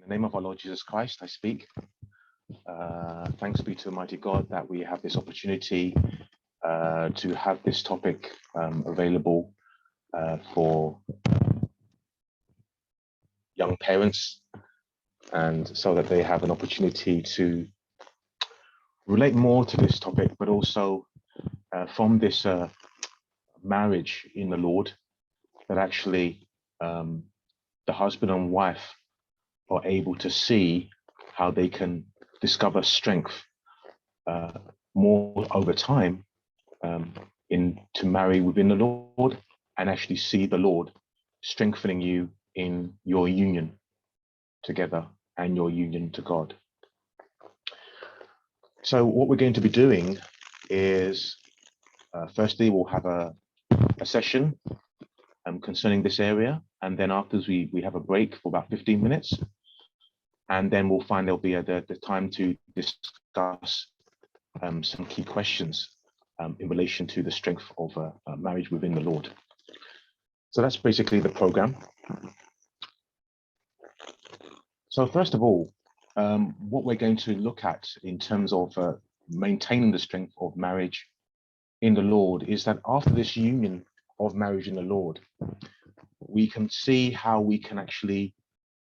In the name of our Lord Jesus Christ, I speak. Thanks be to Almighty God that we have this opportunity to have this topic available for young parents, and so that they have an opportunity to relate more to this topic, but also from this marriage in the Lord, that actually the husband and wife are able to see how they can discover strength more over time to marry within the Lord, and actually see the Lord strengthening you in your union together and your union to God. So what we're going to be doing is, firstly, we'll have a session concerning this area, and then afterwards we have a break for about 15 minutes, and then we'll find there'll be the time to discuss some key questions in relation to the strength of marriage within the Lord. So that's basically the program. So first of all, what we're going to look at in terms of maintaining the strength of marriage in the Lord is that after this union of marriage in the Lord, we can see how we can actually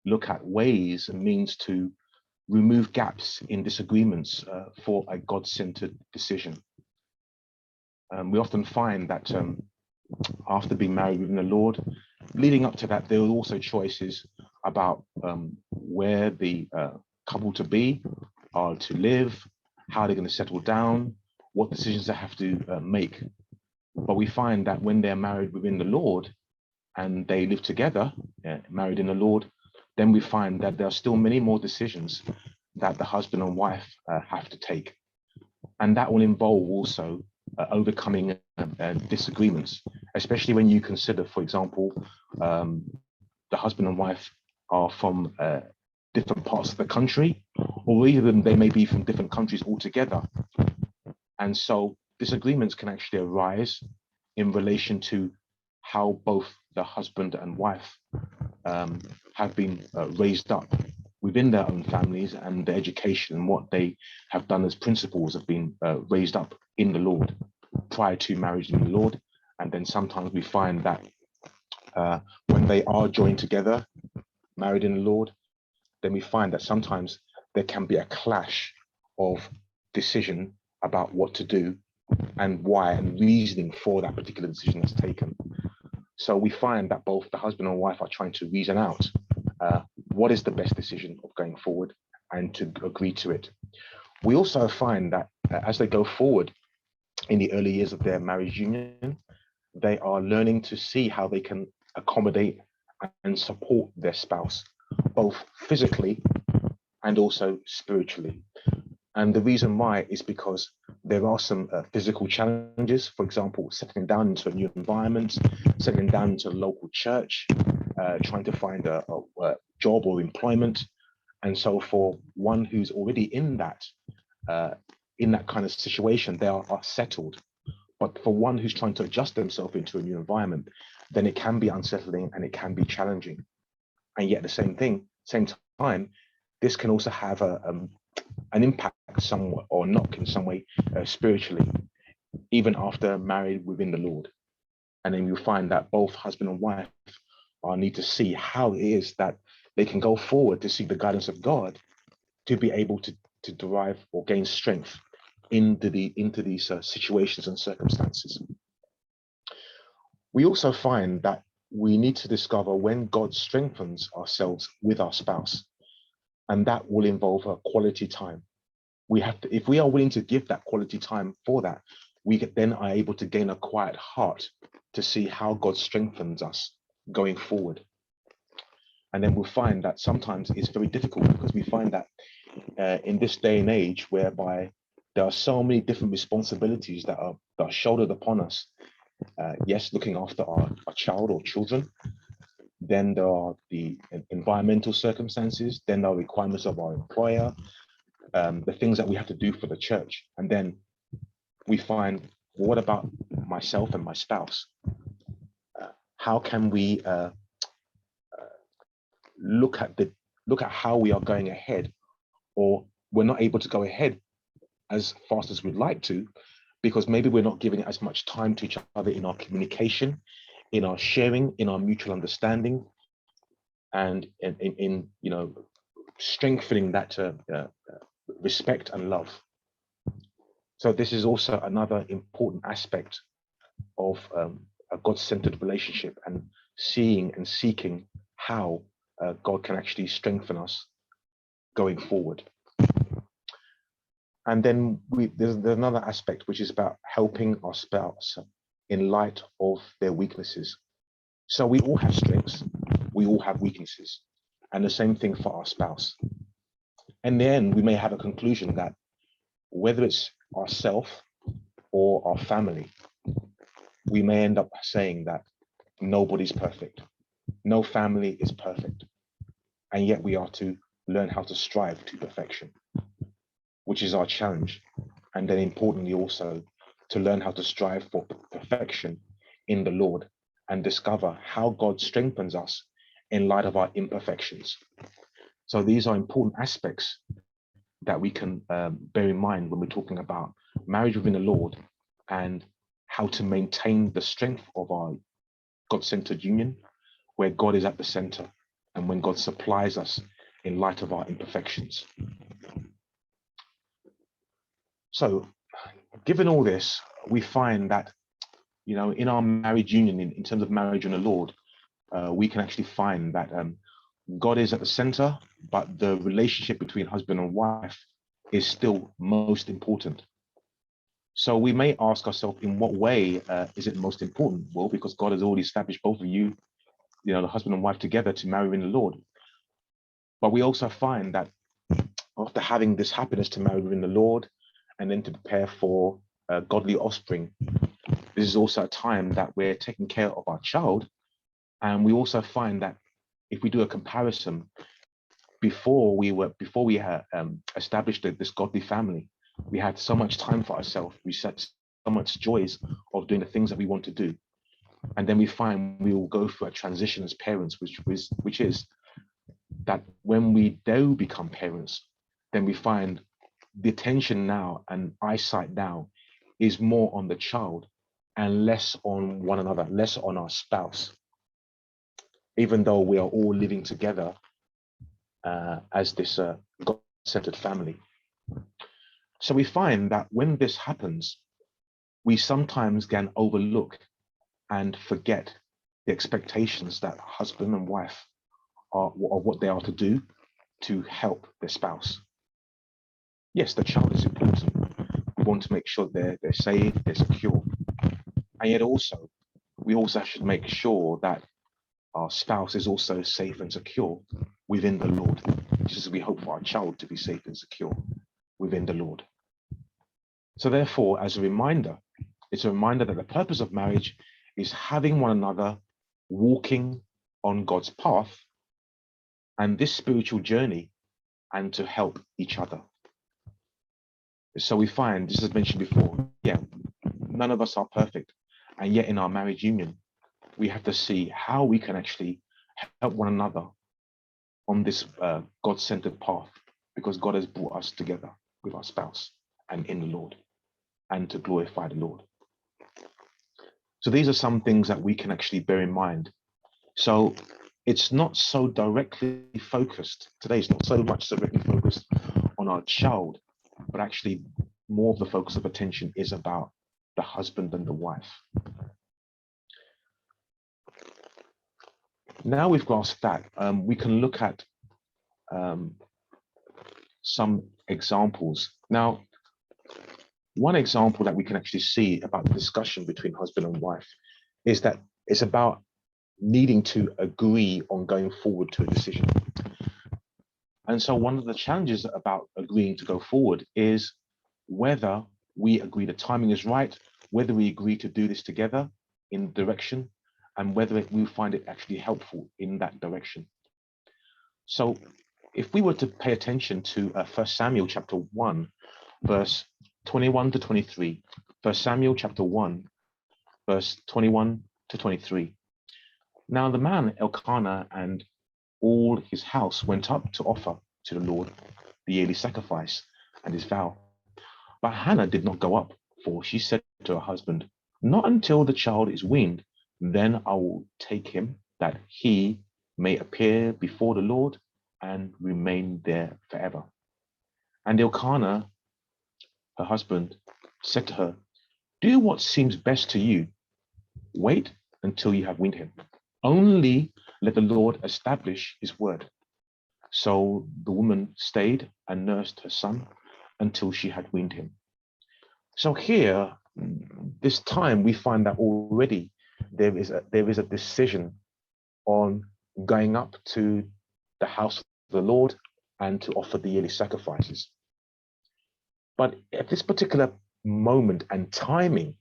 look at ways and means to remove gaps in disagreements for a God-centered decision. We often find that after being married within the Lord, leading up to that, there are also choices about where the couple to be are to live, how they're going to settle down, what decisions they have to make. But we find that when they're married within the Lord and they live together, married in the Lord, then we find that there are still many more decisions that the husband and wife have to take. And that will involve also overcoming disagreements, especially when you consider, for example, the husband and wife are from different parts of the country, or even they may be from different countries altogether. And so disagreements can actually arise in relation to how both the husband and wife have been raised up within their own families, and their education and what they have done as principles have been raised up in the Lord prior to marriage in the Lord. And then sometimes we find that when they are joined together, married in the Lord, then we find that sometimes there can be a clash of decision about what to do and why, and reasoning for that particular decision that's taken. So we find that both the husband and wife are trying to reason out what is the best decision of going forward and to agree to it. We also find that as they go forward in the early years of their marriage union, they are learning to see how they can accommodate and support their spouse, both physically and also spiritually. And the reason why is because there are some physical challenges, for example, settling down into a new environment, settling down into a local church, trying to find a job or employment. And so for one who's already in that kind of situation, they are settled. But for one who's trying to adjust themselves into a new environment, then it can be unsettling and it can be challenging. And yet at the same time, this can also have an impact somewhat or knock in some way spiritually, even after married within the Lord. And then you find that both husband and wife need to see how it is that they can go forward to seek the guidance of God to be able to derive or gain strength into these situations and circumstances. We also find that we need to discover when God strengthens ourselves with our spouse, and that will involve a quality time. We have to, if we are willing to give that quality time for that, we then are able to gain a quiet heart to see how God strengthens us going forward. And then we'll find that sometimes it's very difficult, because we find that in this day and age, whereby there are so many different responsibilities that are shouldered upon us. Yes, looking after our child or children. Then there are the environmental circumstances. Then there are requirements of our employer, the things that we have to do for the church. And then we find, well, what about myself and my spouse? How can we look at the look at how we are going ahead, or we're not able to go ahead as fast as we'd like to, because maybe we're not giving as much time to each other in our communication, in our sharing, in our mutual understanding, and in strengthening that respect and love. So this is also another important aspect of a God-centered relationship, and seeing and seeking how God can actually strengthen us going forward. And then there's another aspect, which is about helping our spouse in light of their weaknesses. So we all have strengths, we all have weaknesses, and the same thing for our spouse. And then we may have a conclusion that whether it's ourselves or our family, we may end up saying that nobody's perfect. No family is perfect. And yet we are to learn how to strive to perfection, which is our challenge. And then importantly also to learn how to strive for perfection in the Lord and discover how God strengthens us in light of our imperfections. So these are important aspects that we can bear in mind when we're talking about marriage within the Lord, and how to maintain the strength of our God-centered union, where God is at the center, and when God supplies us in light of our imperfections. So, given all this, we find that, in our marriage union, in terms of marriage in the Lord, we can actually find that God is at the center, but the relationship between husband and wife is still most important. So we may ask ourselves, in what way is it most important? Well, because God has already established both of you, the husband and wife together, to marry in the Lord. But we also find that after having this happiness to marry in the Lord, and then to prepare for godly offspring, this is also a time that we're taking care of our child. And we also find that if we do a comparison, before we established this godly family, we had so much time for ourselves. We set so much joys of doing the things that we want to do. And then we find we will go through a transition as parents, which is that when we do become parents, then we find the attention now and eyesight now is more on the child and less on one another, less on our spouse, even though we are all living together as this God-centered family. So we find that when this happens, we sometimes can overlook and forget the expectations that husband and wife are, of what they are to do to help their spouse. Yes, the child is important. We want to make sure they're safe, they're secure. And yet also, we also should make sure that our spouse is also safe and secure within the Lord, just as we hope for our child to be safe and secure within the Lord. So therefore, as a reminder, it's a reminder that the purpose of marriage is having one another walking on God's path and this spiritual journey, and to help each other. So we find, this is mentioned before, none of us are perfect. And yet in our marriage union, we have to see how we can actually help one another on this God-centered path, because God has brought us together with our spouse and in the Lord, and to glorify the Lord. So these are some things that we can actually bear in mind. So it's not so directly focused, today is not so much directly focused on our child, but actually more of the focus of attention is about the husband and the wife. Now we've grasped that, we can look at some examples. Now, one example that we can actually see about the discussion between husband and wife is that it's about needing to agree on going forward to a decision. And so one of the challenges about agreeing to go forward is whether we agree the timing is right, whether we agree to do this together in direction, and whether we find it actually helpful in that direction. So if we were to pay attention to 1 Samuel chapter 1, verse 21 to 23, 1 Samuel chapter 1, verse 21 to 23. Now the man Elkanah and all his house went up to offer to the Lord the yearly sacrifice and his vow. But Hannah did not go up, for she said to her husband, not until the child is weaned, then I will take him, that he may appear before the Lord and remain there forever. And Elkanah, her husband, said to her, do what seems best to you. Wait until you have weaned him. Only let the Lord establish his word. So the woman stayed and nursed her son until she had weaned him. So here, this time we find that already there is a decision on going up to the house of the Lord and to offer the yearly sacrifices. But at this particular moment and timing,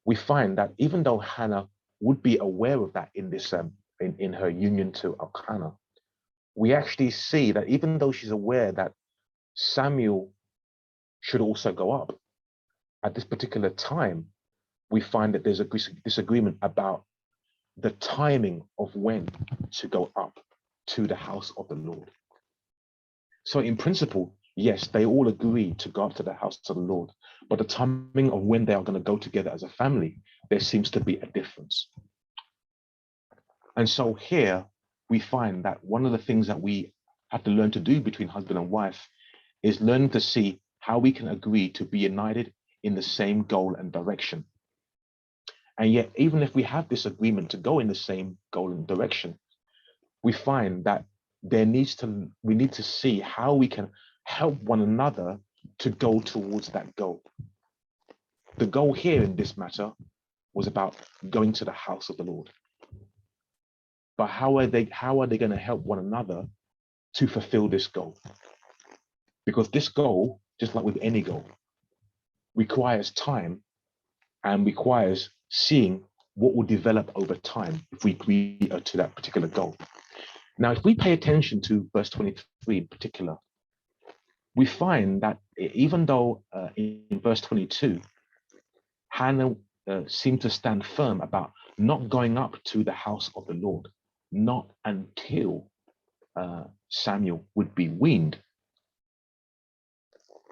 we find that even though Hannah would be aware of that in this in her union to Elkanah, we actually see that even though she's aware that Samuel should also go up, at this particular time, we find that there's a disagreement about the timing of when to go up to the house of the Lord. So in principle, yes, they all agree to go up to the house of the Lord, but the timing of when they are going to go together as a family, there seems to be a difference. And so here we find that one of the things that we have to learn to do between husband and wife is learn to see how we can agree to be united in the same goal and direction. And yet, even if we have this agreement to go in the same goal and direction, we find that we need to see how we can help one another to go towards that goal. The goal here in this matter was about going to the house of the Lord. But how are they going to help one another to fulfill this goal? Because this goal, just like with any goal, requires time and requires seeing what will develop over time if we agree to that particular goal. Now, if we pay attention to verse 23 in particular, we find that even though in verse 22, Hannah seemed to stand firm about not going up to the house of the Lord, not until Samuel would be weaned.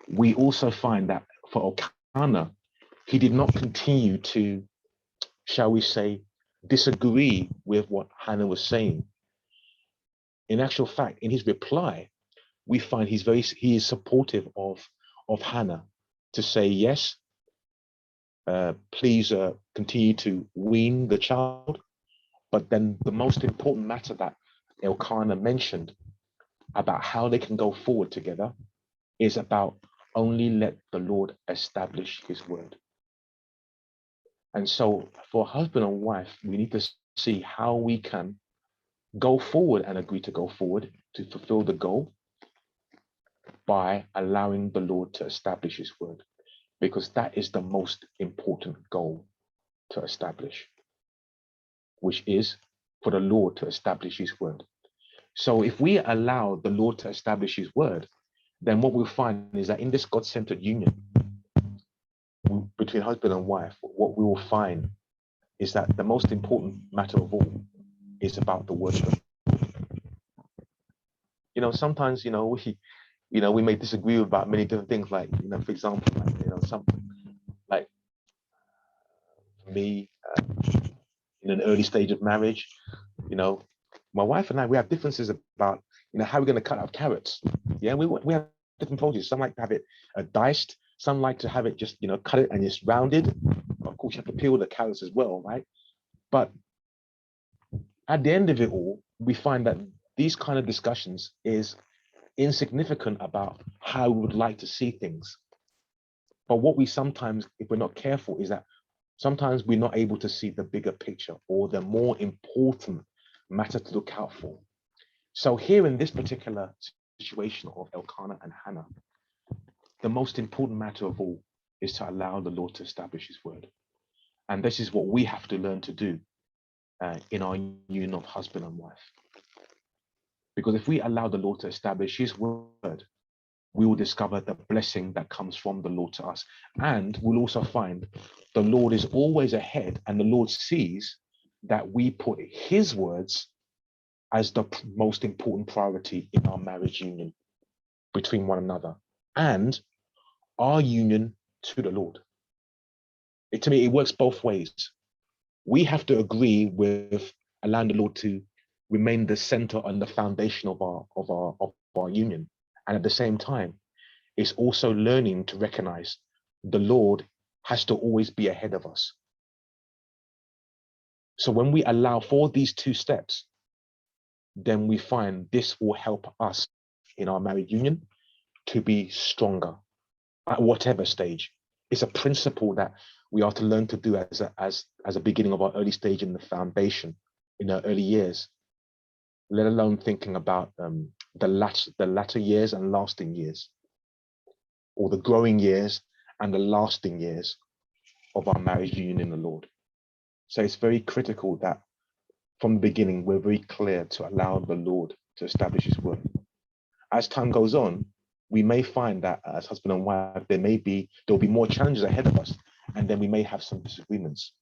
We also find that for Elkanah, he did not continue to, shall we say, disagree with what Hannah was saying. In actual fact, in his reply, we find he is supportive of Hannah to say, yes, please continue to wean the child. But then the most important matter that Elkanah mentioned about how they can go forward together is about only let the Lord establish his word. And so for husband and wife, we need to see how we can go forward and agree to go forward to fulfill the goal by allowing the Lord to establish his word, because that is the most important goal to establish, which is for the Lord to establish his word. So if we allow the Lord to establish his word, then what we'll find is that in this God-centered union between husband and wife, what we will find is that the most important matter of all is about the word of God. Sometimes, we may disagree about many different things, like, for example, something like for me, in an early stage of marriage, my wife and I, we have differences about, how we're going to cut up carrots. Yeah, we have different approaches. Some like to have it diced. Some like to have it just, cut it and it's rounded. Of course, you have to peel the carrots as well, right? But at the end of it all, we find that these kind of discussions is insignificant about how we would like to see things. But what we sometimes, if we're not careful, is that sometimes we're not able to see the bigger picture or the more important matter to look out for. So here in this particular situation of Elkanah and Hannah, the most important matter of all is to allow the Lord to establish his word. And this is what we have to learn to do in our union of husband and wife. Because if we allow the Lord to establish his word, we will discover the blessing that comes from the Lord to us. And we'll also find the Lord is always ahead, and the Lord sees that we put his words as the most important priority in our marriage union between one another and our union to the Lord. To me, it works both ways. We have to agree with allowing the Lord to remain the center and the foundation of our union. And at the same time, it's also learning to recognize the Lord has to always be ahead of us. So when we allow for these two steps, then we find this will help us in our married union to be stronger at whatever stage. It's a principle that we are to learn to do as a beginning of our early stage in the foundation, in our early years, let alone thinking about the latter years and lasting years, or the growing years and the lasting years of our marriage union in the Lord. So it's very critical that from the beginning, we're very clear to allow the Lord to establish his word. As time goes on, we may find that as husband and wife, there'll be more challenges ahead of us, and then we may have some disagreements.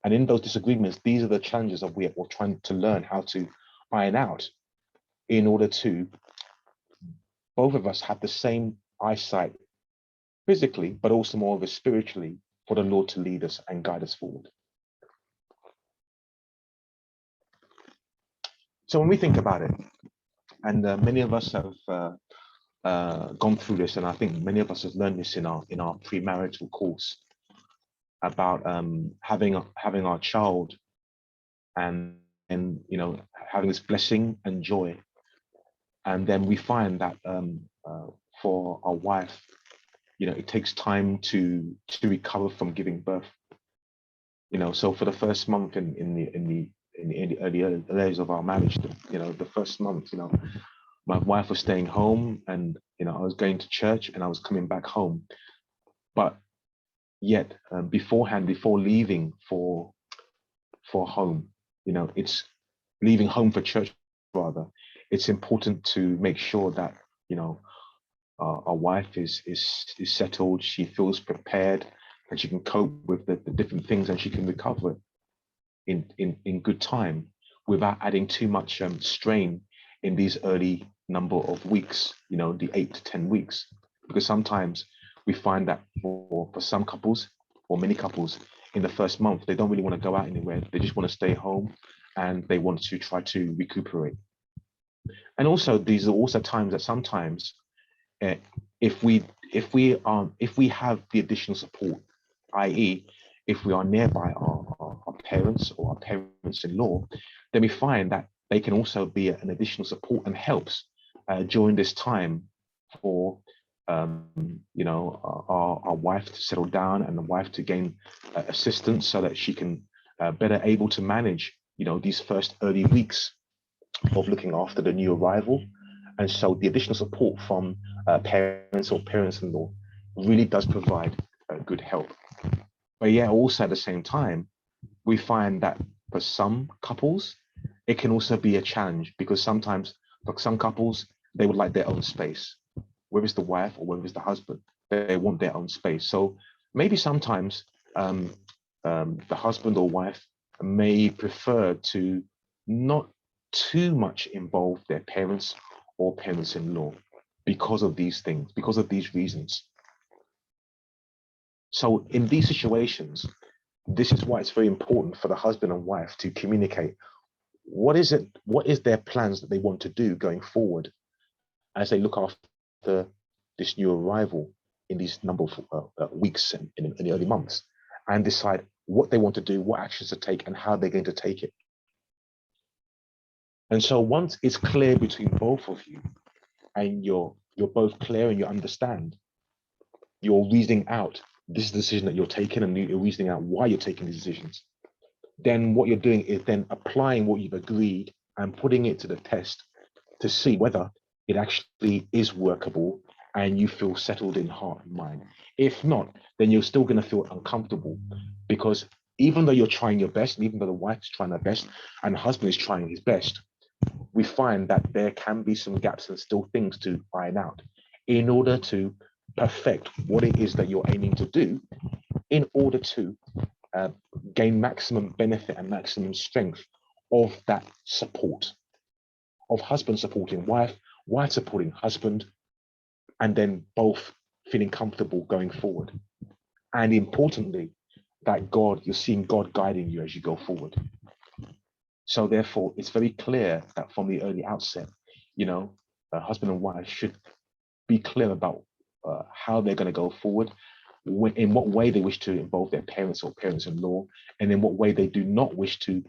And in those disagreements, these are the challenges that we're trying to learn how to iron out in order to both of us have the same eyesight physically, but also more of a spiritually for the Lord to lead us and guide us forward. So when we think about it, and many of us have gone through this, and I think many of us have learned this in our premarital course about having our child, and having this blessing and joy, and then we find that for our wife, it takes time to recover from giving birth. So for the first month in the early days of our marriage, the first month, my wife was staying home, and I was going to church and I was coming back home. But yet, before leaving for home, it's leaving home for church rather. It's important to make sure that our wife is settled, she feels prepared, and she can cope with the different things, and she can recover in good time without adding too much strain in these early number of weeks, the 8 to 10 weeks. Because sometimes we find that for some couples, or many couples, in the first month, they don't really want to go out anywhere. They just want to stay home, and they want to try to recuperate. And also, these are also times that sometimes, if we have the additional support, i.e., if we are nearby our parents or our parents-in-law, then we find that they can also be an additional support and helps during this time for our wife to settle down, and the wife to gain assistance so that she can better able to manage these first early weeks of looking after the new arrival. And so the additional support from parents or parents-in-law really does provide good help. But yeah, also at the same time, we find that for some couples, it can also be a challenge, because sometimes for some couples, they would like their own space. Whether it's the wife or whether it's the husband, they want their own space. So maybe sometimes the husband or wife may prefer to not too much involve their parents or parents-in-law because of these things, because of these reasons. So in these situations, this is why it's very important for the husband and wife to communicate what is their plans that they want to do going forward as they look after this new arrival in these number of weeks and in the early months, and decide what they want to do, what actions to take, and how they're going to take it. And so once it's clear between both of you, and you're both clear and you understand, you're reasoning out this decision that you're taking, and you're reasoning out why you're taking these decisions, then what you're doing is then applying what you've agreed and putting it to the test to see whether it actually is workable and you feel settled in heart and mind. If not, then you're still going to feel uncomfortable, because even though you're trying your best, and even though the wife is trying her best and the husband is trying his best, we find that there can be some gaps and still things to iron out in order to perfect what it is that you're aiming to do, in order to gain maximum benefit and maximum strength of that support, of husband supporting wife, wife supporting husband, and then both feeling comfortable going forward. And importantly, that you're seeing God guiding you as you go forward. So therefore, it's very clear that from the early outset, a husband and wife should be clear about how they're going to go forward, in what way they wish to involve their parents or parents-in-law, and in what way they do not wish to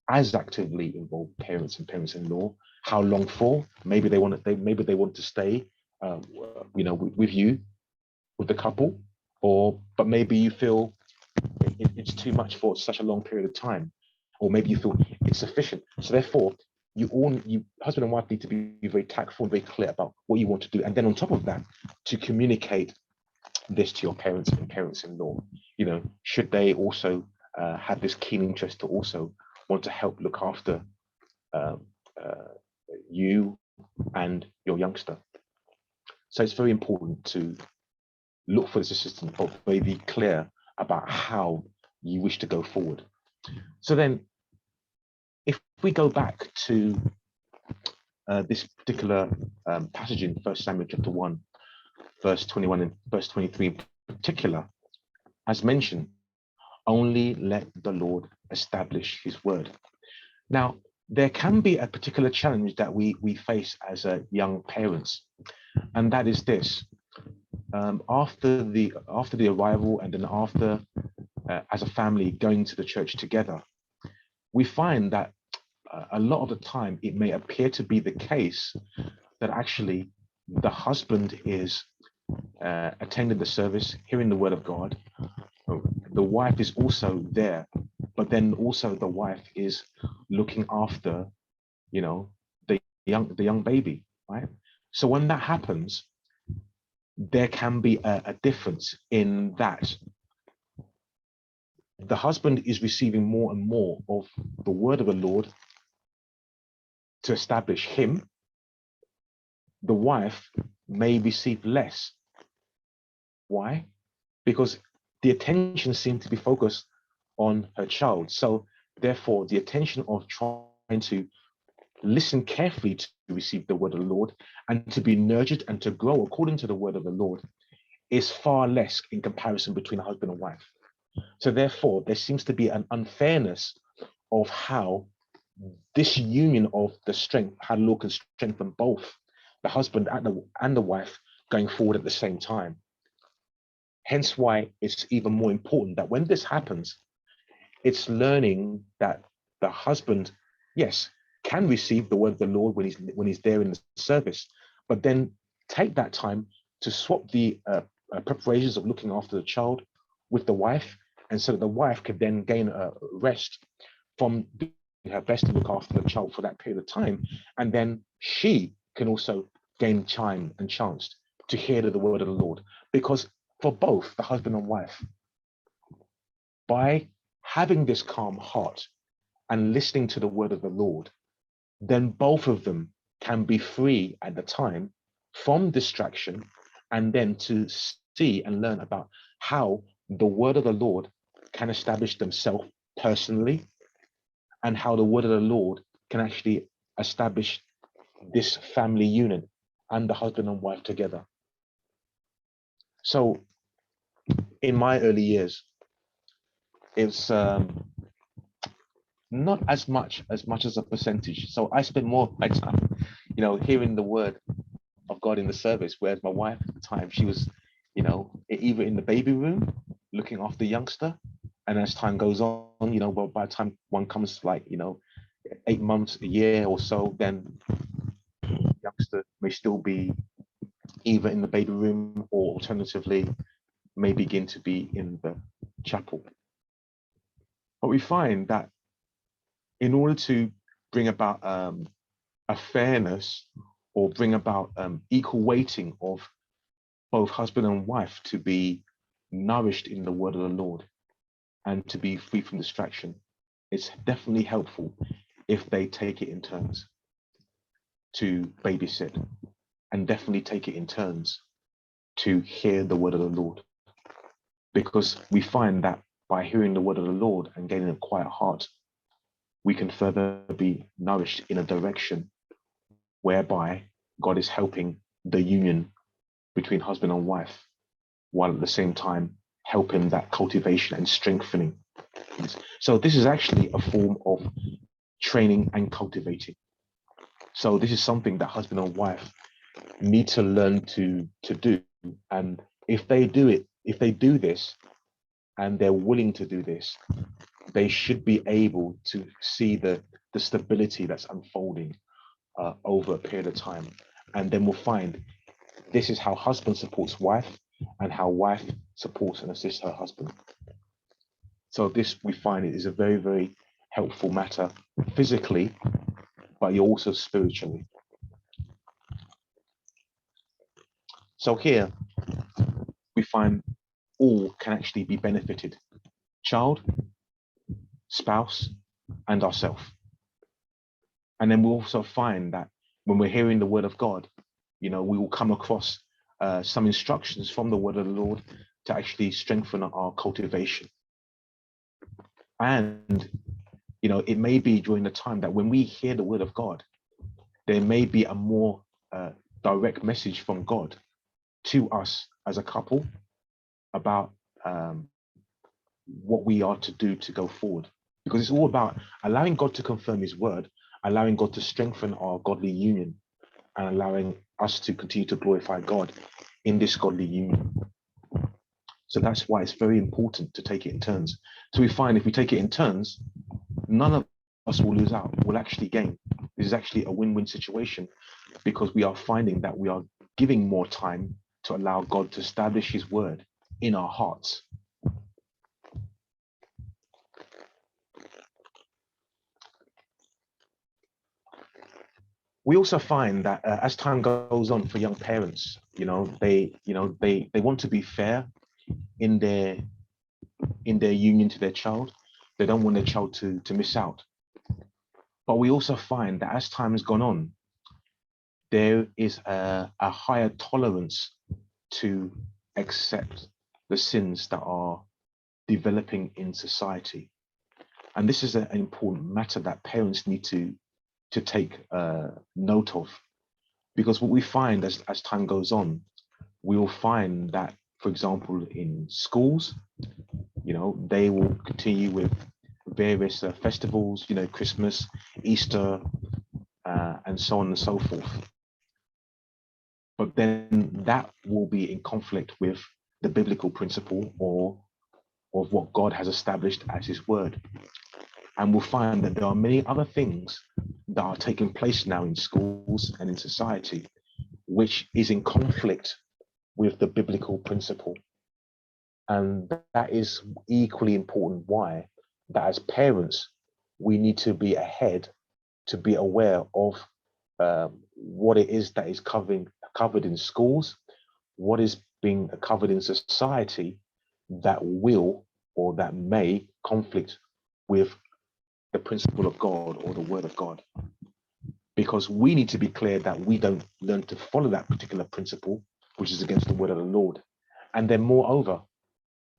as actively involve parents and parents-in-law. How long for? Maybe they want to stay, with you, with the couple, but maybe you feel it's too much for such a long period of time, or maybe you feel it's sufficient. So therefore, you husband and wife need to be very tactful and very clear about what you want to do, and then on top of that, to communicate this to your parents and parents-in-law. Should they also have this keen interest to also want to help look after you and your youngster. So it's very important to look for this assistance, but be clear about how you wish to go forward. So then, if we go back to this particular passage in 1 Samuel chapter 1, verse 21 and verse 23 in particular, as mentioned, only let the Lord establish his word. Now, there can be a particular challenge that we face as young parents, and that is this. After the arrival, and then after as a family going to the church together, we find that a lot of the time it may appear to be the case that actually the husband is attending the service, hearing the word of God. The wife is also there, but then also the wife is looking after, the young baby, right? So when that happens, there can be a difference in that the husband is receiving more and more of the word of the Lord to establish him. The wife may receive less. Why? Because the attention seems to be focused on her child. So therefore, the attention of trying to listen carefully to receive the word of the Lord and to be nurtured and to grow according to the word of the Lord is far less in comparison between a husband and wife. So therefore, there seems to be an unfairness of how this union of the strength, how the Lord can strengthen both the husband and the wife going forward at the same time. Hence why it's even more important that when this happens, it's learning that the husband, yes, can receive the word of the Lord when he's there in the service, but then take that time to swap the preparations of looking after the child with the wife, and so that the wife could then gain a rest from doing her best to look after the child for that period of time, and then she can also gain time and chance to hear the word of the Lord. Because for both the husband and wife, by having this calm heart and listening to the word of the Lord, then both of them can be free at the time from distraction, and then to see and learn about how the word of the Lord can establish themselves personally, and how the word of the Lord can actually establish this family unit and the husband and wife together. So in my early years, it's not as much as a percentage. So I spent more of my time, hearing the word of God in the service, whereas my wife at the time, she was, either in the baby room looking after the youngster, and as time goes on, well, by the time one comes 8 months, a year or so, then the youngster may still be either in the baby room, or alternatively may begin to be in the chapel. But we find that in order to bring about a fairness, or bring about equal weighting of both husband and wife to be nourished in the word of the Lord and to be free from distraction, it's definitely helpful if they take it in turns to babysit, and definitely take it in turns to hear the word of the Lord. Because we find that by hearing the word of the Lord and gaining a quiet heart we can further be nourished in a direction whereby God is helping the union between husband and wife, while at the same time helping that cultivation and strengthening. So this is actually a form of training and cultivating. So this is something that husband and wife need to learn to do. And if they do it, if they do this and they're willing to do this, they should be able to see the stability that's unfolding over a period of time. And then we'll find this is how husband supports wife and how wife supports and assists her husband. So this we find it is a very, very helpful matter physically, but also spiritually. So here we find all can actually be benefited: child, spouse, and ourselves. And then we'll also find that when we're hearing the word of God, we will come across some instructions from the word of the Lord to actually strengthen our cultivation. And, it may be during the time that when we hear the word of God, there may be a more direct message from God to us as a couple about what we are to do to go forward. Because it's all about allowing God to confirm his word, allowing God to strengthen our godly union, and allowing us to continue to glorify God in this godly union. So that's why it's very important to take it in turns. So we find if we take it in turns, none of us will lose out, we'll actually gain. This is actually a win-win situation because we are finding that we are giving more time to allow God to establish his word in our hearts. We also find that as time goes on for young parents, they want to be fair in their union to their child. They don't want their child to miss out. But we also find that as time has gone on, there is a higher tolerance to accept the sins that are developing in society. And this is an important matter that parents need to take note of. Because what we find as time goes on, we will find that, for example, in schools, they will continue with various festivals, Christmas, Easter, and so on and so forth. But then that will be in conflict with the biblical principle or of what God has established as his word. And we'll find that there are many other things that are taking place now in schools and in society, which is in conflict with the biblical principle. And that is equally important why that as parents, we need to be ahead to be aware of what it is that is covered in schools, what is being covered in society that will or that may conflict with the principle of God or the word of God. Because we need to be clear that we don't learn to follow that particular principle, which is against the word of the Lord. And then moreover,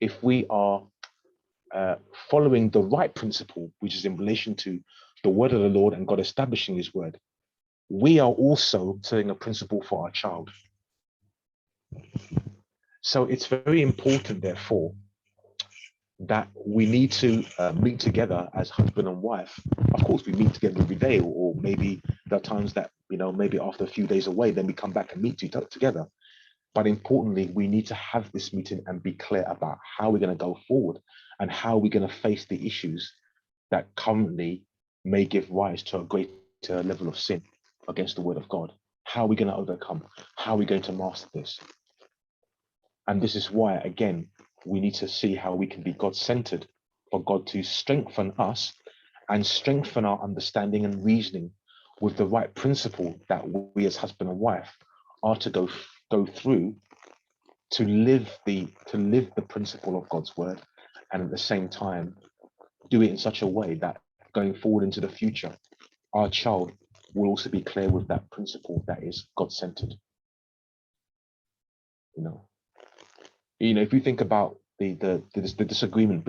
if we are following the right principle, which is in relation to the word of the Lord and God establishing his word, we are also setting a principle for our child. So it's very important, therefore, that we need to meet together as husband and wife. Of course, we meet together every day, or maybe there are times that, maybe after a few days away, then we come back and meet together. But importantly, we need to have this meeting and be clear about how we're going to go forward and how we're going to face the issues that currently may give rise to a greater level of sin against the word of God. How are we going to overcome? How are we going to master this? And this is why, again, we need to see how we can be God-centered, for God to strengthen us and strengthen our understanding and reasoning with the right principle that we as husband and wife are to go through to live the principle of God's word, and at the same time do it in such a way that going forward into the future, our child will also be clear with that principle that is God-centered. If you think about the disagreement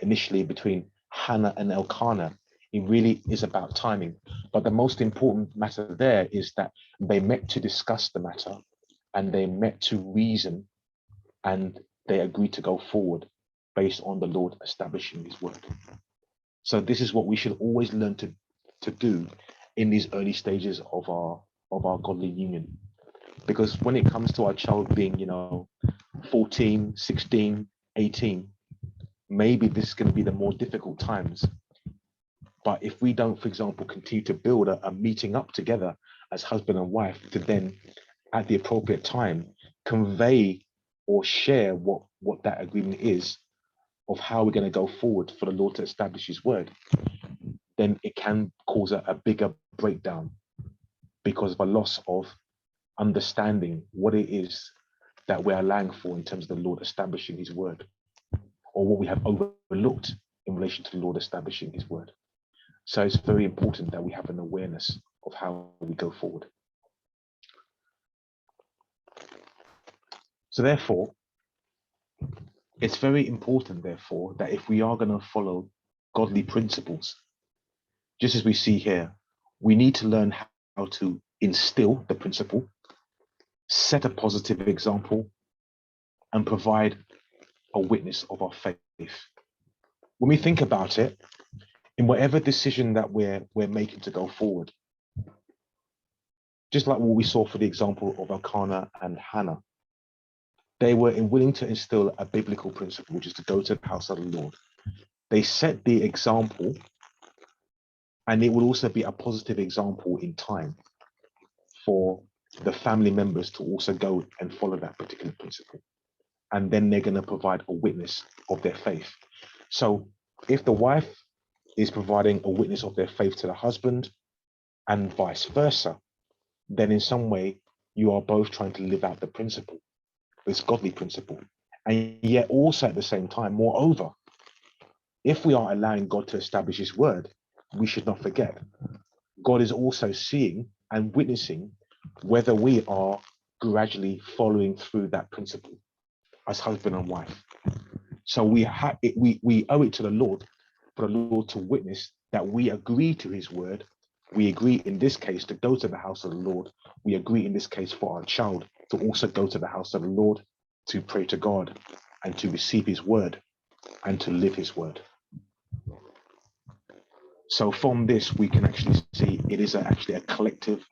initially between Hannah and Elkanah It really is about timing. But the most important matter there is that they met to discuss the matter, and they met to reason, and they agreed to go forward based on the Lord establishing his word. So this is what we should always learn to do in these early stages of our godly union. Because when it comes to our child being, 14, 16, 18, maybe this is going to be the more difficult times. But if we don't, for example, continue to build a meeting up together as husband and wife to then, at the appropriate time, convey or share what that agreement is of how we're going to go forward for the Lord to establish his word, then it can cause a bigger breakdown because of a loss of understanding what it is that we're allowing for in terms of the Lord establishing his word, or what we have overlooked in relation to the Lord establishing his word. So it's very important that we have an awareness of how we go forward. So therefore, it's very important, therefore, that if we are going to follow godly principles, just as we see here, we need to learn how to instill the principle, set a positive example, and provide a witness of our faith. When we think about it, in whatever decision that we're making to go forward, just like what we saw for the example of Elkanah and Hannah, they were willing to instill a biblical principle, which is to go to the house of the Lord. They set the example, and it will also be a positive example in time for the family members to also go and follow that particular principle. And then they're going to provide a witness of their faith. So if the wife is providing a witness of their faith to the husband and vice versa, then in some way you are both trying to live out the principle, this godly principle. And yet also at the same time, moreover, if we are allowing God to establish his word, we should not forget, God is also seeing and witnessing whether we are gradually following through that principle as husband and wife. So we owe it to the Lord for the Lord to witness that we agree to his word. We agree in this case to go to the house of the Lord. We agree in this case for our child to also go to the house of the Lord, to pray to God and to receive his word and to live his word. So from this, we can actually see it is actually a collective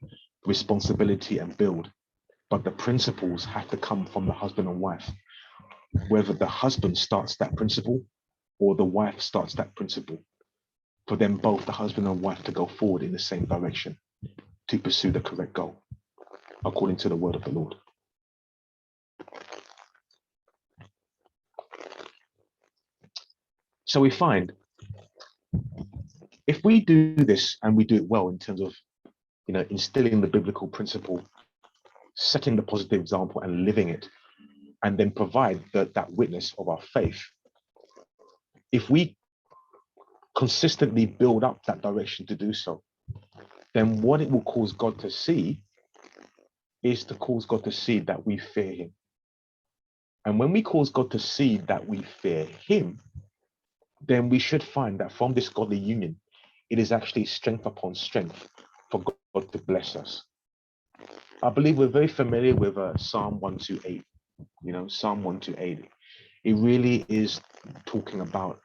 responsibility and build, but the principles have to come from the husband and wife, whether the husband starts that principle or the wife starts that principle, for them both, the husband and wife, to go forward in the same direction to pursue the correct goal according to the word of the Lord. So we find if we do this and we do it well in terms of instilling the biblical principle, setting the positive example and living it, and then provide that witness of our faith, if we consistently build up that direction to do so, then what it will cause God to see is to cause God to see that we fear him. And when we cause God to see that we fear him, then we should find that from this godly union, it is actually strength upon strength for God to bless us. I believe we're very familiar with Psalm 128. Psalm 128. It really is talking about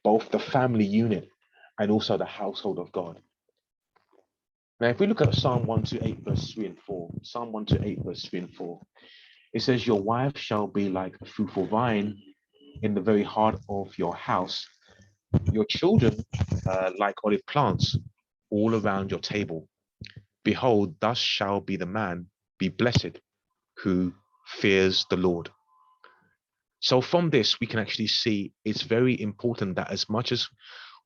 both the family unit and also the household of God. Now, if we look at Psalm 128, verse 3 and 4, Psalm 128, verse 3 and 4, it says, "Your wife shall be like a fruitful vine in the very heart of your house, your children like olive plants all around your table. Behold, thus shall be the man be blessed who fears the Lord." So from this, we can actually see it's very important that as much as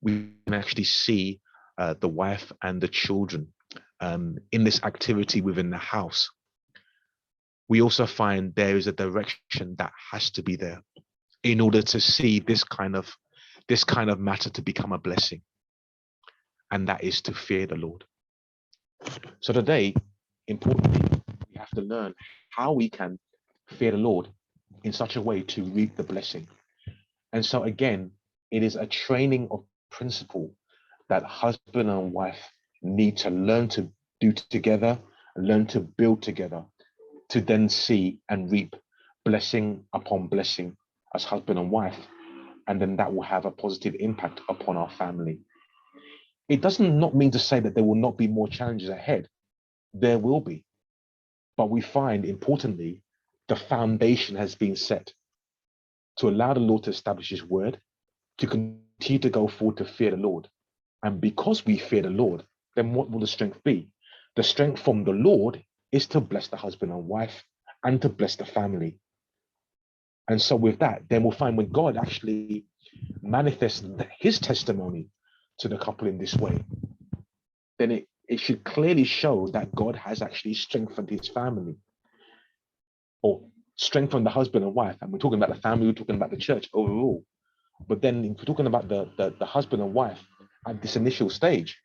we can actually see the wife and the children in this activity within the house, we also find there is a direction that has to be there in order to see this kind of matter to become a blessing, and that is to fear the Lord. So today, importantly, we have to learn how we can fear the Lord in such a way to reap the blessing. And so again, it is a training of principle that husband and wife need to learn to do together, learn to build together, to then see and reap blessing upon blessing as husband and wife. And then that will have a positive impact upon our family. It doesn't not mean to say that there will not be more challenges ahead. There will be. But we find, importantly, the foundation has been set to allow the Lord to establish his word, to continue to go forward to fear the Lord. And because we fear the Lord, then what will the strength be? The strength from the Lord is to bless the husband and wife and to bless the family. And so with that, then we'll find when God actually manifests his testimony to the couple in this way, then it should clearly show that God has actually strengthened his family, or strengthened the husband and wife. And we're talking about the family, we're talking about the church overall. But then if we're talking about the husband and wife at this initial stage,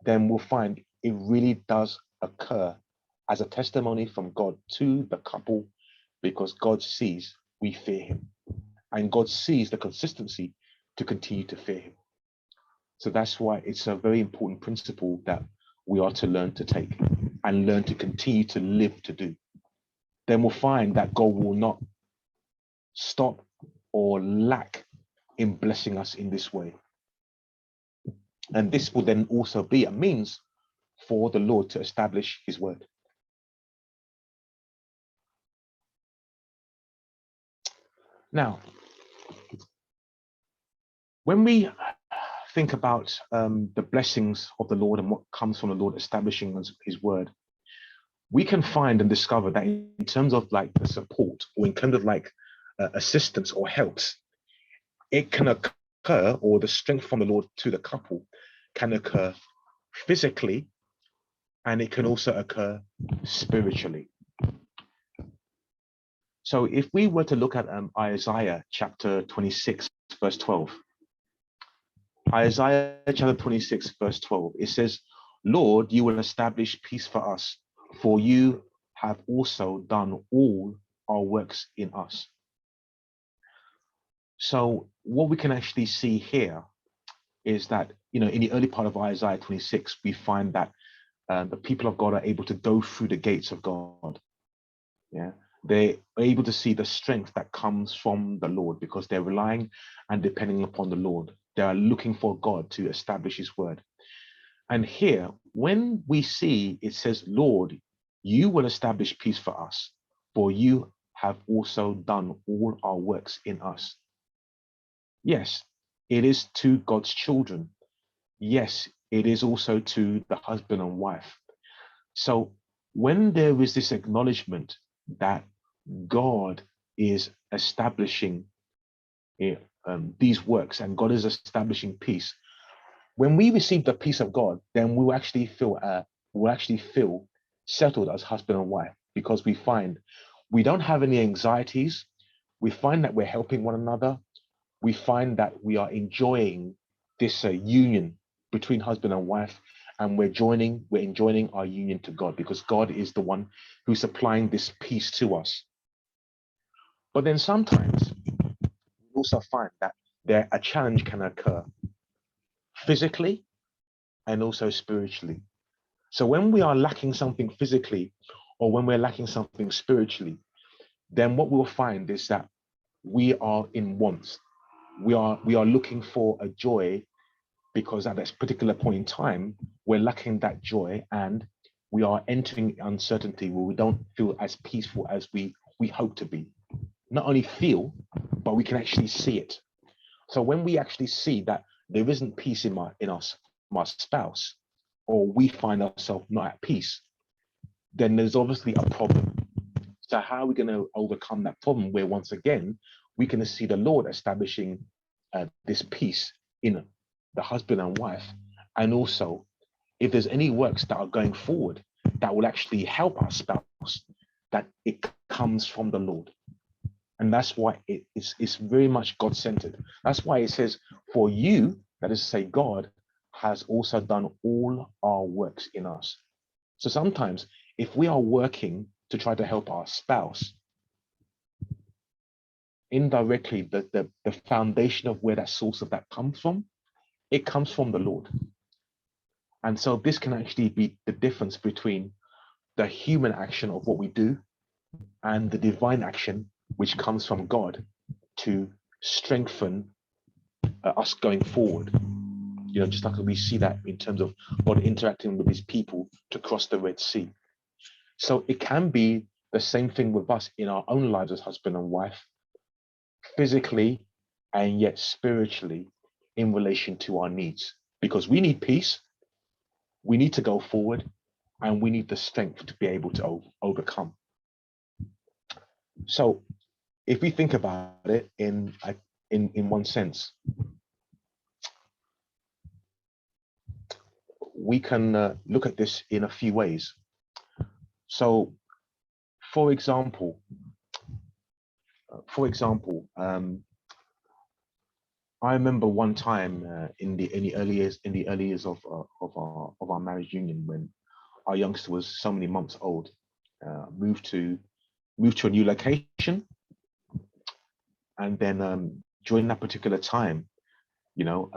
then we'll find it really does occur as a testimony from God to the couple, because God sees we fear him, and God sees the consistency to continue to fear him. So that's why it's a very important principle that we are to learn to take and learn to continue to live to do. Then we'll find that God will not stop or lack in blessing us in this way. And this will then also be a means for the Lord to establish his word. Now, when we think about the blessings of the Lord and what comes from the Lord establishing his word, we can find and discover that in terms of like the support, or in terms of like assistance or helps, it can occur, or the strength from the Lord to the couple can occur physically, and it can also occur spiritually. So if we were to look at Isaiah chapter 26, verse 12, Isaiah chapter 26, verse 12, it says, Lord, you will establish peace for us, for you have also done all our works in us. So what we can actually see here is that, in the early part of Isaiah 26, we find that the people of God are able to go through the gates of God. Yeah, they're able to see the strength that comes from the Lord because they're relying and depending upon the Lord. They are looking for God to establish his word. And here, when we see it says, Lord, you will establish peace for us, for you have also done all our works in us. Yes, it is to God's children. Yes, it is also to the husband and wife. So when there is this acknowledgement that God is establishing these works and God is establishing peace, when we receive the peace of God, then we'll actually feel settled as husband and wife, because we find we don't have any anxieties. We find that we're helping one another. We find that we are enjoying this union between husband and wife, and we're enjoying our union to God, because God is the one who's supplying this peace to us. But then sometimes we also find that a challenge can occur physically and also spiritually. So when we are lacking something physically, or when we're lacking something spiritually, then what we'll find is that we are in wants. We are looking for a joy, because at this particular point in time, we're lacking that joy, and we are entering uncertainty where we don't feel as peaceful as we hope to be. Not only feel, but we can actually see it. So when we actually see that there isn't peace in us, my spouse, or we find ourselves not at peace, then there's obviously a problem. So how are we going to overcome that problem, where once again, we can see the Lord establishing this peace in the husband and wife? And also, if there's any works that are going forward that will actually help our spouse, that it comes from the Lord. And that's why it's very much God-centered. That's why it says, for you, that is to say, God has also done all our works in us. So sometimes if we are working to try to help our spouse, indirectly, the foundation of where that source of that comes from, it comes from the Lord. And so this can actually be the difference between the human action of what we do and the divine action, which comes from God to strengthen us going forward. You know, just like we see that in terms of God interacting with his people to cross the Red Sea. So it can be the same thing with us in our own lives as husband and wife, physically and yet spiritually in relation to our needs, because we need peace, we need to go forward, and we need the strength to be able to overcome. So if we think about it in one sense, we can look at this in a few ways. So for example, I remember one time in the early years of our marriage union, when our youngster was so many months old, moved to a new location, and then during that particular time, you know,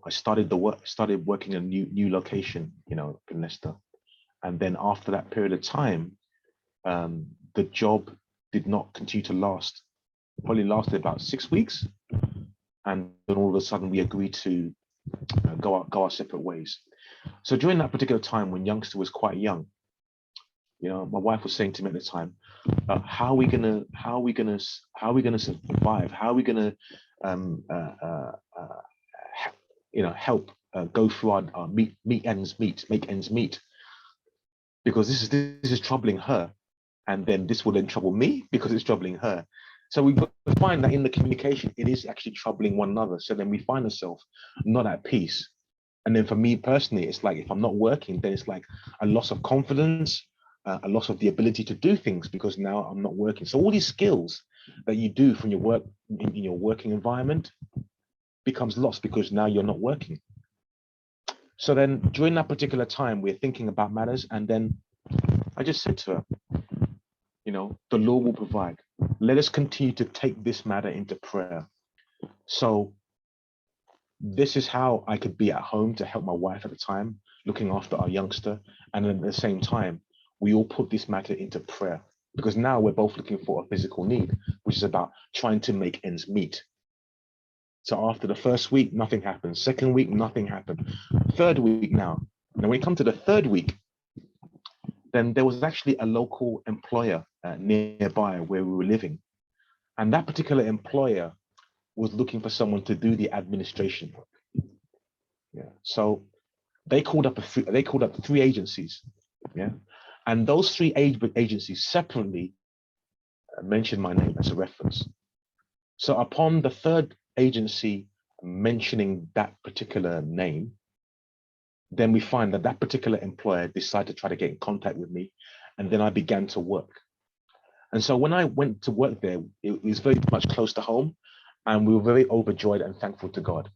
I started working in a new location, you know, in Leicester, and then after that period of time, the job did not continue to last. Probably lasted about 6 weeks, and then all of a sudden we agreed to go our separate ways. So during that particular time, when youngster was quite young, you know, my wife was saying to me at the time, how are we gonna survive? How are we gonna you know, help go through our make ends meet, because this is troubling her, and then this will then trouble me because it's troubling her. So we find that in the communication, it is actually troubling one another. So then we find ourselves not at peace. And then for me personally, it's like if I'm not working, then it's like a loss of confidence, a loss of the ability to do things because now I'm not working. So all these skills that you do from your work in your working environment becomes lost because now you're not working. So then during that particular time, we're thinking about matters, and then I just said to her, you know, the Lord will provide. Let us continue to take this matter into prayer. So this is how I could be at home to help my wife at the time, looking after our youngster. And at the same time, we all put this matter into prayer, because now we're both looking for a physical need, which is about trying to make ends meet. So after the first week, nothing happened. Second week, nothing happened. Third week now. And when it comes to the third week, then there was actually a local employer nearby where we were living. And that particular employer was looking for someone to do the administration. Yeah. So they called up three agencies. Yeah. And those three agencies separately mentioned my name as a reference. So upon the third agency mentioning that particular name, then we find that particular employer decided to try to get in contact with me, and then I began to work. And so when I went to work there, it was very much close to home, and we were very overjoyed and thankful to God.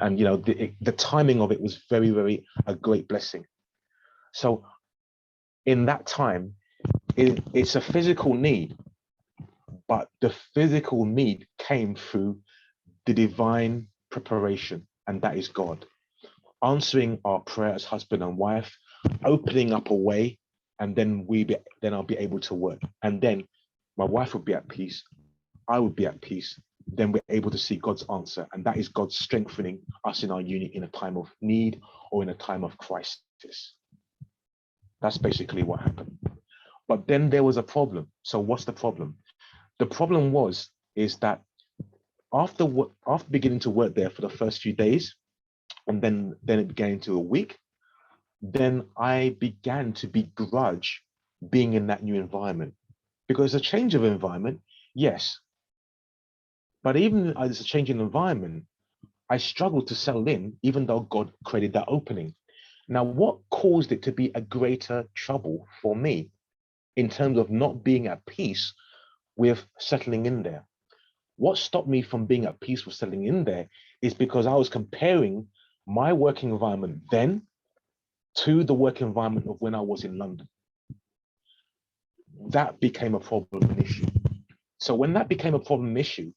And you know, the timing of it was very, very a great blessing. So in that time, it's a physical need, but the physical need came through the divine preparation, and that is God answering our prayer as husband and wife, opening up a way, and then I'll be able to work, and then my wife would be at peace, I would be at peace. Then we're able to see God's answer, and that is God strengthening us in our union in a time of need or in a time of crisis. That's basically what happened. But then there was a problem. So what's the problem? The problem is that after beginning to work there for the first few days, and then it began into a week, then I began to begrudge being in that new environment, because a change of environment, yes, but even as a change in environment, I struggled to settle in, even though God created that opening. Now, what caused it to be a greater trouble for me in terms of not being at peace with settling in there? What stopped me from being at peace with settling in there is because I was comparing my working environment then to the work environment of when I was in London. That became a problem, an issue. So when that became a problem issue,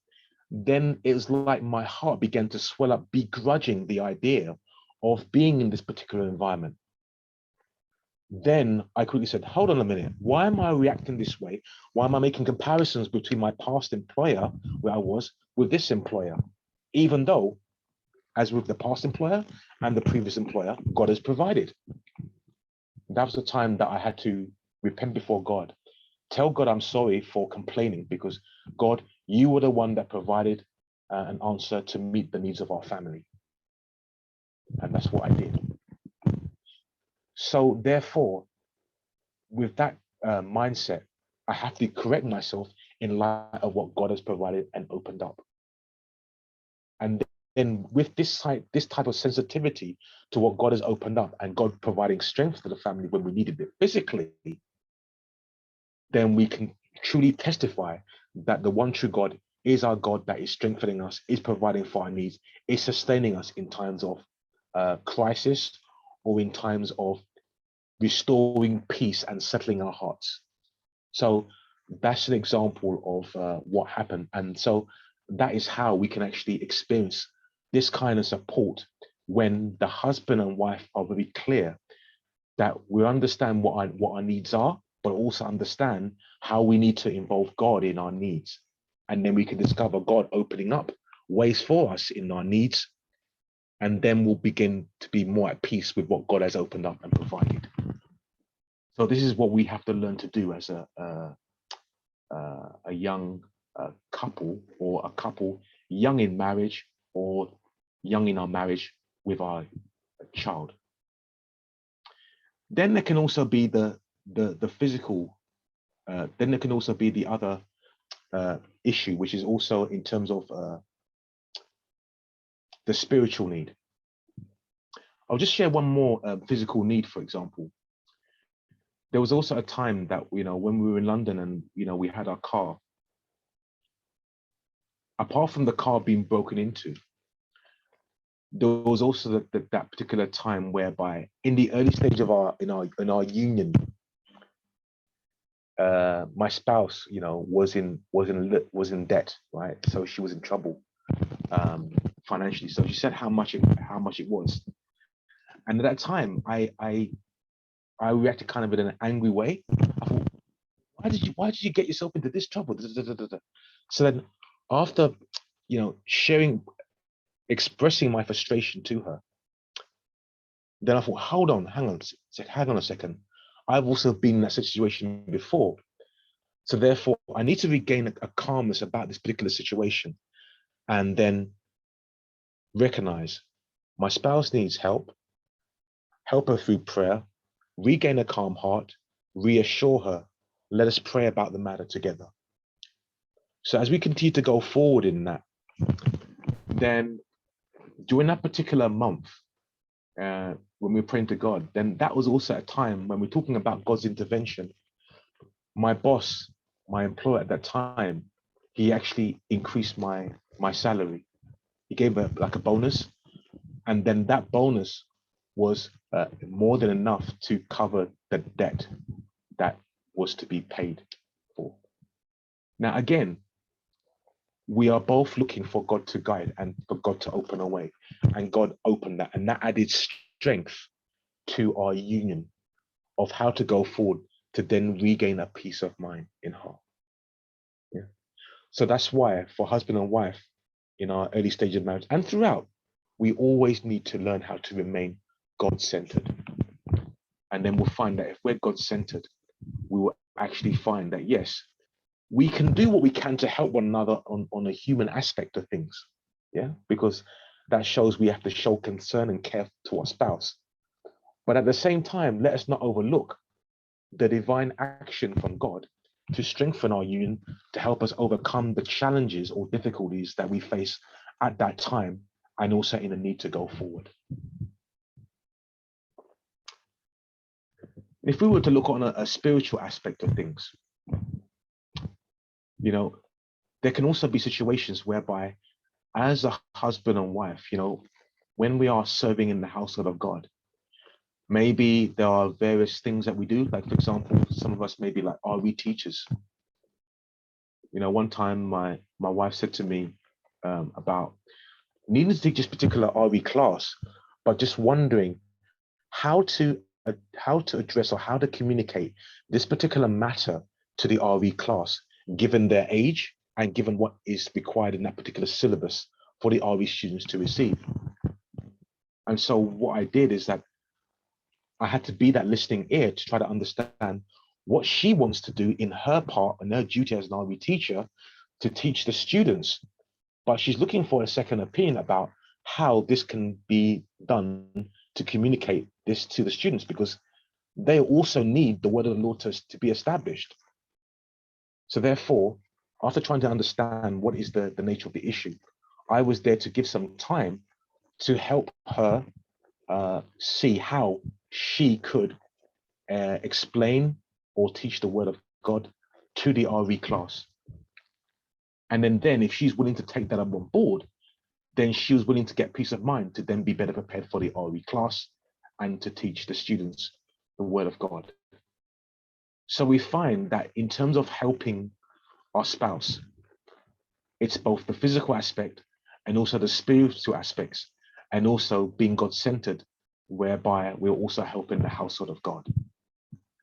then it was like my heart began to swell up, begrudging the idea of being in this particular environment. Then I quickly said, hold on a minute, why am I reacting this way? Why am I making comparisons between my past employer, where I was, with this employer? Even though, as with the past employer and the previous employer, God has provided. That was the time that I had to repent before God. Tell God I'm sorry for complaining, because God, you were the one that provided an answer to meet the needs of our family. And that's what I did. So therefore, with that mindset, I have to correct myself in light of what God has provided and opened up. And then with this type of sensitivity to what God has opened up and God providing strength to the family when we needed it physically, then we can truly testify that the one true God is our God that is strengthening us, is providing for our needs, is sustaining us in times of crisis or in times of restoring peace and settling our hearts. So that's an example of what happened. And so that is how we can actually experience this kind of support when the husband and wife are very clear that we understand what our needs are, but also understand how we need to involve God in our needs. And then we can discover God opening up ways for us in our needs. And then we'll begin to be more at peace with what God has opened up and provided. So this is what we have to learn to do as a young couple, or a couple young in marriage or young in our marriage with our child. Then there can also be the physical. Then there can also be the other issue, which is also in terms of the spiritual need. I'll just share one more physical need, for example. There was also a time that, when we were in London and, we had our car. Apart from the car being broken into, there was also that particular time whereby in the early stage of our union, my spouse, was in debt, right? So she was in trouble financially. So she said how much it was, and at that time, I reacted kind of in an angry way. I thought, why did you get yourself into this trouble? So then, after expressing my frustration to her, then I thought, hang on a second. I've also been in that situation before. So therefore, I need to regain a calmness about this particular situation, and then recognize my spouse needs help her through prayer, regain a calm heart, reassure her, let us pray about the matter together. So as we continue to go forward in that, then during that particular month, when we were praying to God, then that was also a time when we're talking about God's intervention. My boss, my employer at that time, he actually increased my salary. He gave a bonus, and then that bonus was more than enough to cover the debt that was to be paid for. Now, again, we are both looking for God to guide and for God to open a way, and God opened that, and that added strength to our union of how to go forward to then regain a peace of mind in heart. Yeah. So that's why for husband and wife in our early stage of marriage and throughout, we always need to learn how to remain God-centered. And then we'll find that if we're God-centered, we will actually find that, yes, we can do what we can to help one another on a human aspect of things. Yeah, because that shows we have to show concern and care to our spouse. But at the same time, let us not overlook the divine action from God to strengthen our union, to help us overcome the challenges or difficulties that we face at that time, and also in the need to go forward. If we were to look on a spiritual aspect of things, there can also be situations whereby, as a husband and wife, when we are serving in the household of God, maybe there are various things that we do. Like, for example, some of us may be like RE teachers. One time my wife said to me about needing to teach this particular RE class, but just wondering how to address or how to communicate this particular matter to the RE class, given their age and given what is required in that particular syllabus for the RE students to receive. And so what I did is that I had to be that listening ear to try to understand what she wants to do in her part and her duty as an RE teacher to teach the students. But she's looking for a second opinion about how this can be done to communicate this to the students, because they also need the word of the Lord to be established. So therefore, after trying to understand what is the nature of the issue, I was there to give some time to help her see how she could explain or teach the word of God to the RE class. And then if she's willing to take that up on board, then she was willing to get peace of mind to then be better prepared for the RE class and to teach the students the word of God. So we find that in terms of helping our spouse, it's both the physical aspect and also the spiritual aspects, and also being God-centered, whereby we're also helping the household of God,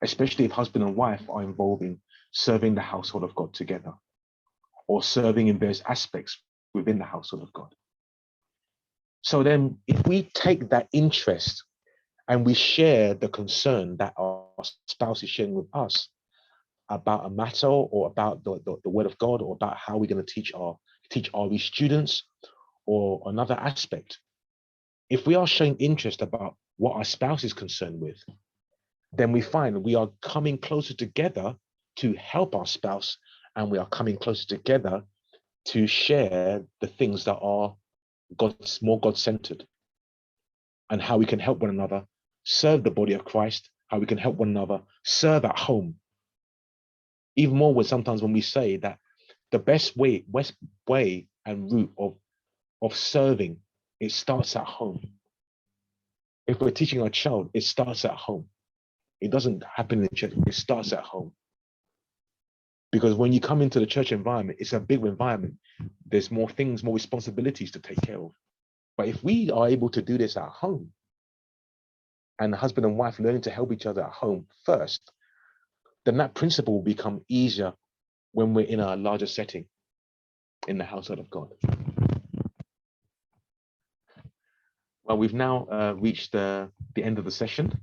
especially if husband and wife are involved in serving the household of God together, or serving in various aspects within the household of God. So then if we take that interest and we share the concern that our spouse is sharing with us about a matter or about the word of God, or about how we're going to teach RE students, or another aspect, if we are showing interest about what our spouse is concerned with, then we find we are coming closer together to help our spouse, and we are coming closer together to share the things that are more God-centered, and how we can help one another serve the body of Christ, how we can help one another serve at home. Even more sometimes when we say that the best way and route of serving, it starts at home. If we're teaching our child, it starts at home. It doesn't happen in the church, it starts at home. Because when you come into the church environment, it's a big environment. There's more things, more responsibilities to take care of. But if we are able to do this at home, and the husband and wife learning to help each other at home first, then that principle will become easier when we're in a larger setting in the household of God. Well, we've now reached the end of the session.